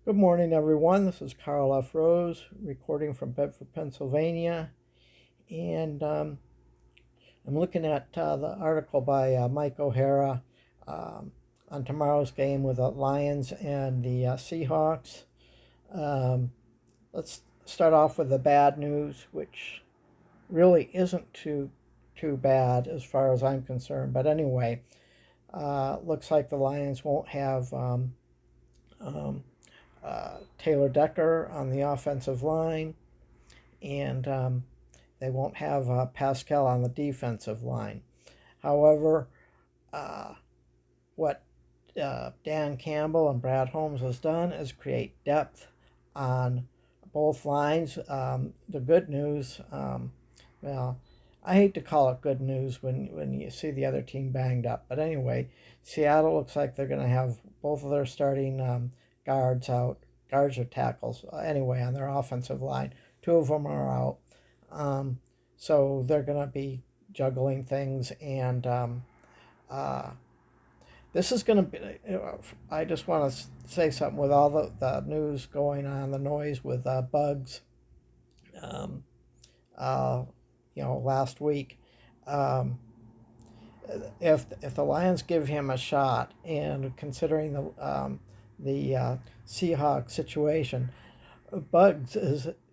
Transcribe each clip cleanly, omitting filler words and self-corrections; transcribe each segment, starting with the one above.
Good morning, everyone. This is Carl F. Rose recording from Bedford, Pennsylvania. And I'm looking at the article by Mike O'Hara um, on tomorrow's game with the Lions and the Seahawks. Um, let's start off with the bad news, which really isn't too bad as far as I'm concerned. But anyway, looks like the Lions won't have um, Taylor Decker on the offensive line, and they won't have Paschel on the defensive line. However, uh, what Dan Campbell and Brad Holmes has done is create depth on both lines. The good news, well, I hate to call it good news when you see the other team banged up. But anyway, Seattle looks like they're going to have both of their starting guards out, guards or tackles, anyway, on their offensive line. Two of them are out. Um, so they're going to be juggling things. And uh, this is going to be, I just want to say something with all the news going on, the noise with bugs. Um, uh, last week. Um, if the Lions give him a shot, and considering the Seahawks situation, Bugs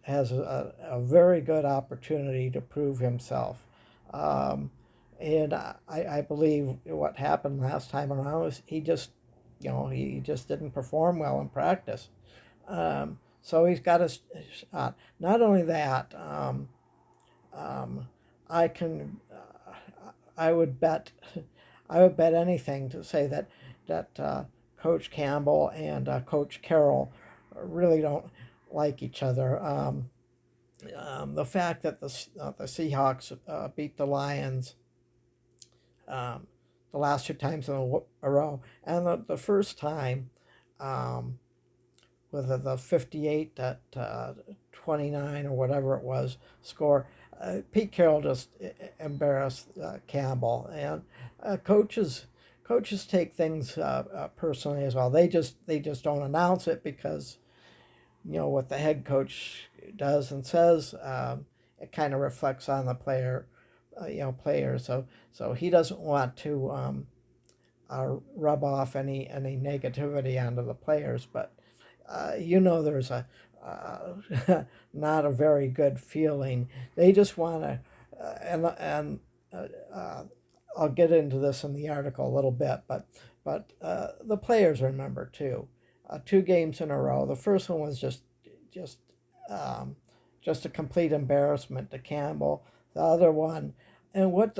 has a very good opportunity to prove himself. Um, and I believe what happened last time around was he just didn't perform well in practice. So he's got a shot. Not only that, um, I can I would bet I would bet anything to say that Coach Campbell and Coach Carroll really don't like each other. The fact that the Seahawks beat the Lions um, the last two times in a row, and the first time um, with the 58 at 29 or whatever it was score. Pete Carroll just embarrassed Campbell, and coaches take things personally as well. They just don't announce it because what the head coach does and says. It kind of reflects on the player. So he doesn't want to rub off any negativity onto the players, but there's a not a very good feeling. They just want to, and uh, I'll get into this in the article a little bit, but the players remember too. Two games in a row. The first one was just um, just a complete embarrassment to Campbell. The other one, and what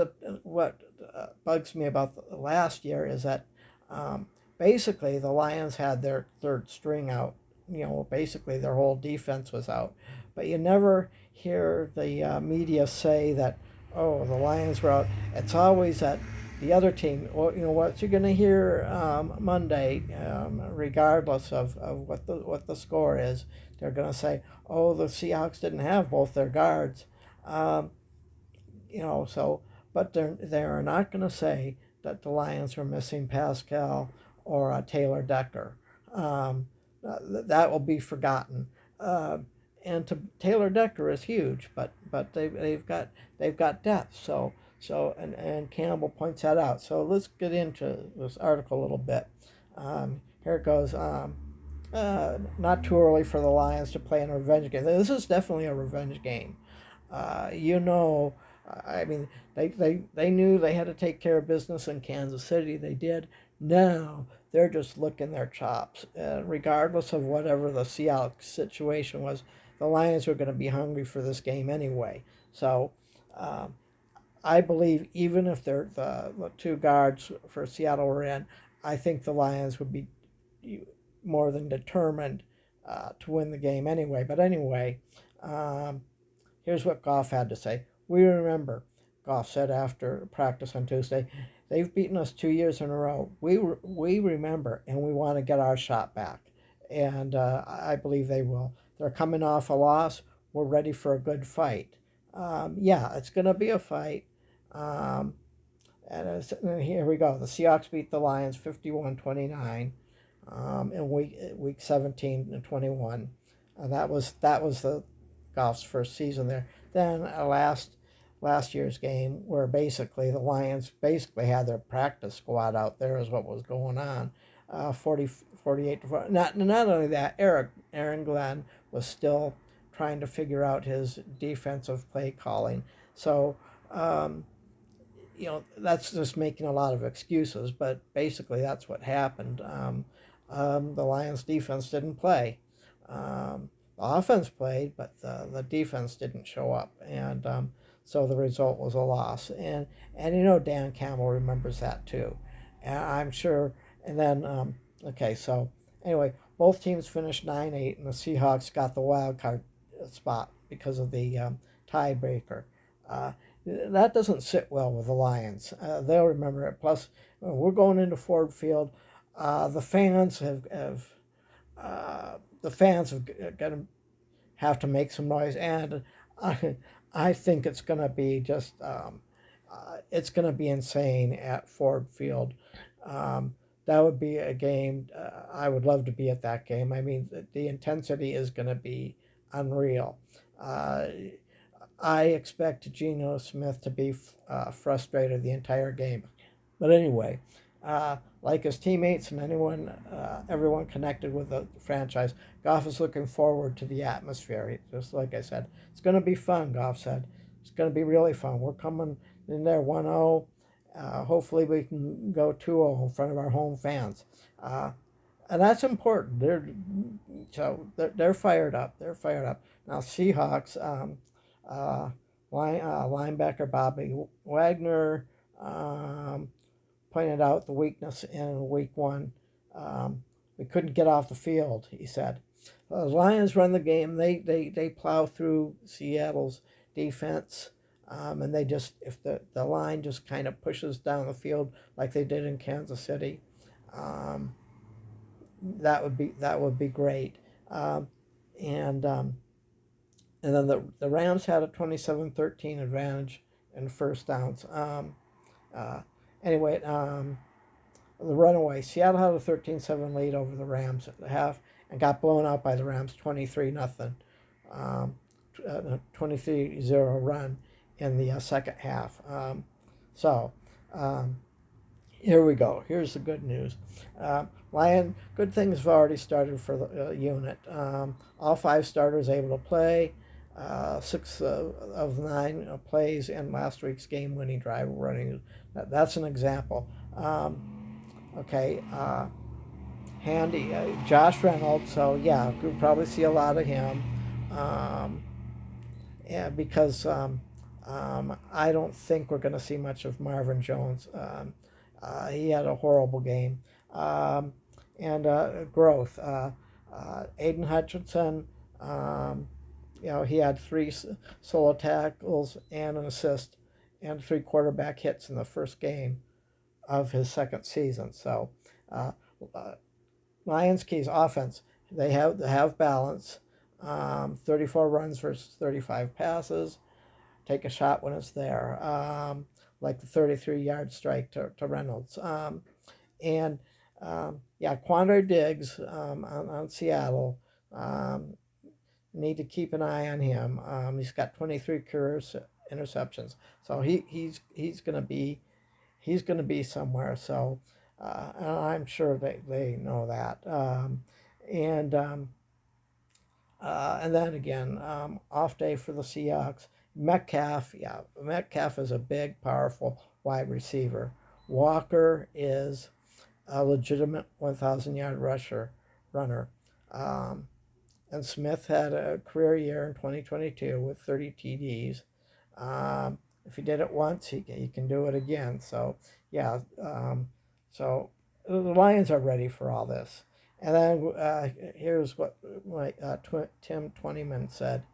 bugs me about the last year is that um, basically the Lions had their third string out. Basically their whole defense was out, but you never hear the media say that, oh, the Lions were out. It's always that the other team. Well, what you're going to hear Monday, regardless of what the score is, they're going to say, oh, the Seahawks didn't have both their guards. Um, so, but they're not going to say that the Lions were missing Pascal or Taylor Decker. That will be forgotten. Uh, and Taylor Decker is huge, but they've got depth. And Campbell points that out. So let's get into this article a little bit. Here it goes. Not too early for the Lions to play in a revenge game. This is definitely a revenge game. Uh, you know, I mean, they knew they had to take care of business in Kansas City. They did. Now they're just licking their chops. Regardless of whatever the Seahawks situation was, the Lions were going to be hungry for this game anyway. So um, I believe even if the two guards for Seattle were in, I think the Lions would be more than determined to win the game anyway. But anyway, um, here's what Goff had to say. We remember, Goff said after practice on Tuesday, they've beaten us 2 years in a row. We remember, and we want to get our shot back. And I believe they will. They're coming off a loss. We're ready for a good fight. Yeah, it's going to be a fight. Um, and here we go. The Seahawks beat the Lions 51-29. in week 17 and 21. That was the Goff's first season there. Then last year's game, where basically the Lions basically had their practice squad out there, is what was going on. 48 to 4. Not only that, Aaron Glenn was still trying to figure out his defensive play calling. So, that's just making a lot of excuses, but basically that's what happened. The Lions defense didn't play. The offense played, but the defense didn't show up, and so the result was a loss. And Dan Campbell remembers that too, and I'm sure. And then okay, so anyway, both teams finished 9-8, and the Seahawks got the wild card spot because of the tiebreaker. Uh, that doesn't sit well with the Lions. They'll remember it. Plus, we're going into Ford Field. The fans have got to have to make some noise, and I think it's going to be just it's going to be insane at Ford Field. That would be a game. I would love to be at that game. I mean, the intensity is going to be unreal. Uh, I expect Gino Smith to be frustrated the entire game. But anyway, like his teammates and everyone connected with the franchise, Goff is looking forward to the atmosphere. Just like I said, it's going to be fun, Goff said. It's going to be really fun. We're coming in there 1-0. Hopefully we can go 2-0 in front of our home fans. And that's important. They're fired up. They're fired up. Now, Seahawks, linebacker Bobby Wagner pointed out the weakness in week 1. We couldn't get off the field, he said. The Lions run the game. They plow through Seattle's defense. And they just, if the line just kind of pushes down the field like they did in Kansas City, that would be great. And then the Rams had a 27-13 advantage in first downs. Anyway, the runaway. Seattle had a 13-7 lead over the Rams at the half and got blown out by the Rams 23-0. 23-0 run in the second half. So here we go. Here's the good news. Good things have already started for the unit. All 5 starters able to play. 6 of 9 plays in last week's game-winning drive running. That's an example. Okay. Handy. Josh Reynolds. So yeah, we'll probably see a lot of him. Yeah, because I don't think we're going to see much of Marvin Jones. He had a horrible game. And growth. Aiden Hutchinson, he had 3 solo tackles and an assist and 3 quarterback hits in the first game of his second season. So, Lions keys offense. They have balance. 34 runs versus 35 passes. Take a shot when it's there. Like the 33-yard strike to Reynolds. And Quandre Diggs on Seattle. Need to keep an eye on him. He's got 23 career interceptions, so he's going to be somewhere. So I'm sure they know that. And then again, off day for the Seahawks. Metcalf is a big, powerful wide receiver. Walker is a legitimate 1,000-yard runner. And Smith had a career year in 2022 with 30 TDs. If he did it once, he can do it again. So, yeah. So the Lions are ready for all this. And then here's what Tim Twentyman said.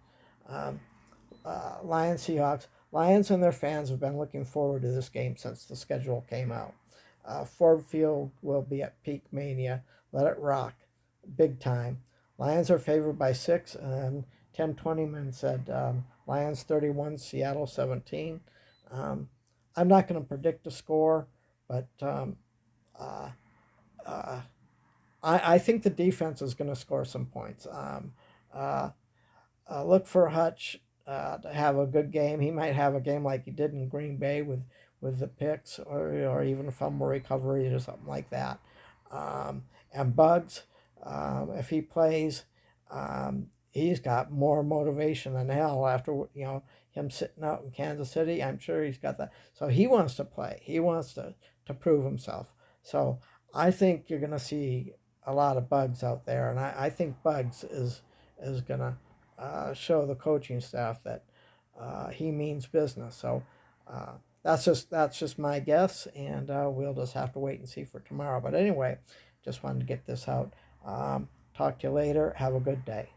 Lions Seahawks. Lions and their fans have been looking forward to this game since the schedule came out. Ford Field will be at peak mania. Let it rock. Big time. Lions are favored by 6, and Tim Twentyman said Lions 31, Seattle 17. I'm not going to predict a score, but I think the defense is going to score some points. Uh, look for Hutch to have a good game. He might have a game like he did in Green Bay with the picks or even fumble recoveries or something like that. And Bugs, if he plays, he's got more motivation than hell after him sitting out in Kansas City. I'm sure he's got that. So he wants to play. He wants to prove himself. So I think you're going to see a lot of Bugs out there, and I think Bugs is going to show the coaching staff that he means business. So uh, that's just my guess, and we'll just have to wait and see for tomorrow. But anyway, just wanted to get this out. Talk to you later. Have a good day.